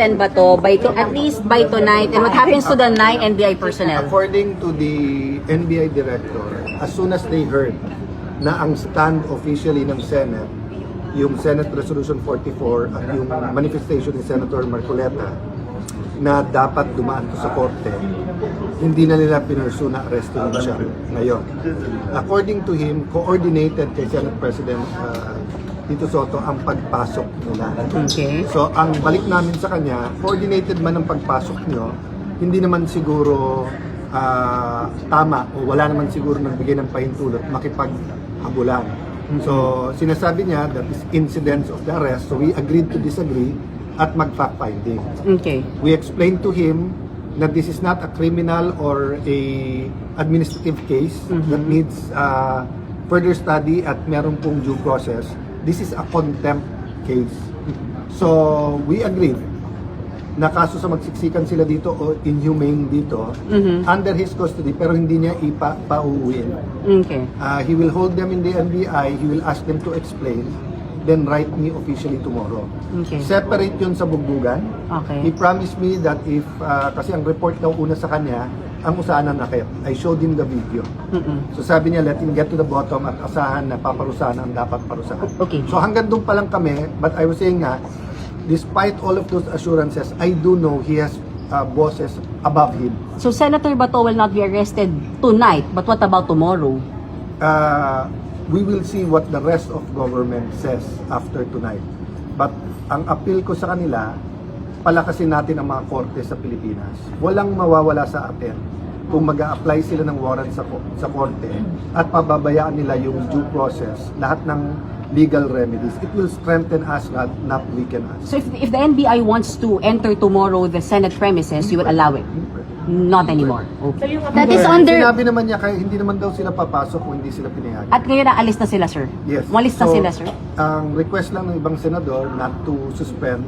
Sen Bato at least by tonight? And what happens to the 9 NBI personnel? According to the NBI director, as soon as they heard na ang stand officially ng Senate, yung Senate Resolution 44 at yung manifestation ni Senator Marcoleta na dapat dumaan to sa korte, hindi na nila pinursu na arrestin siya ngayon. According to him, coordinated kay Senate President Tito Soto ang pagpasok nila. Okay. So ang balik namin sa kanya, coordinated man ang pagpasok nyo, hindi naman siguro tama o wala naman siguro nagbigay ng pahintulot makipaghabulan. So sinasabi niya that is incidents of the arrest, so we agreed to disagree at mag-fact finding. Okay. We explained to him that this is not a criminal or a administrative case that needs further study at meron pong due process. This is a contempt case. So we agreed na kaso sa magsiksikan sila dito o inhumane dito under his custody pero hindi niya pauuwiin. Okay. He will hold them in the NBI, he will ask them to explain, then write me officially tomorrow. Okay. Separate yun sa bugbugan. Okay. He promised me that if, kasi ang report daw una sa kanya, ang usahan ng nakit. I showed him the video. So sabi niya, let him get to the bottom at asahan na paparusahan ang dapat parusahan. Okay. So hanggang doon pa lang kami, but I was saying nga, despite all of those assurances, I do know he has bosses above him. So Senator Bato will not be arrested tonight, but what about tomorrow? We will see what the rest of government says after tonight. But ang appeal ko sa kanila, palakasin natin ang mga korte sa Pilipinas. Walang mawawala sa atin kung mag-a-apply sila ng warrant sa korte at pababayaan nila yung due process, lahat ng legal remedies. It will strengthen us, not weaken us. So if the NBI wants to enter tomorrow the Senate premises, you will allow it? Not anymore. Okay. That is under... Sinabi naman niya, kaya hindi naman daw sila papasok kung hindi sila pinayagan. At ngayon naalis na sila, sir? Yes. Umalis na So, sila, sir? Ang request lang ng ibang senador not to suspend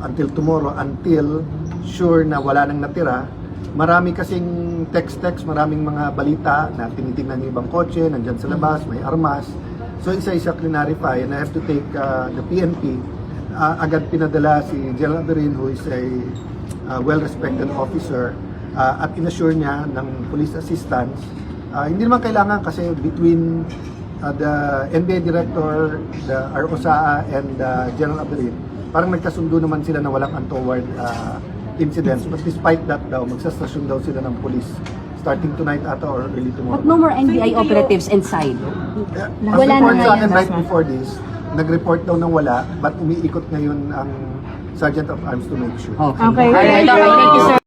until tomorrow, until sure na wala nang natira. Marami kasing text, maraming mga balita na tinitingnan yung ibang kotse, nandyan sa labas, may armas. So isa-isa clarify and I have to take the PNP. Agad pinadala si General Aberin, who is a well-respected officer, at inassure niya ng police assistance. Hindi naman kailangan kasi between the NBI director, the ROSA and General Aberin, parang nagkasundo naman sila na walang untoward incidents. But despite that daw, magsastasyon daw sila ng police starting tonight ata or early tomorrow. But no more NBI operatives inside? Ang Wala report na sa ngayon, akin right before this, nag-report daw na wala, but umiikot ngayon ang Sergeant of Arms to make sure. Okay. Okay. Alright, thank you, sir.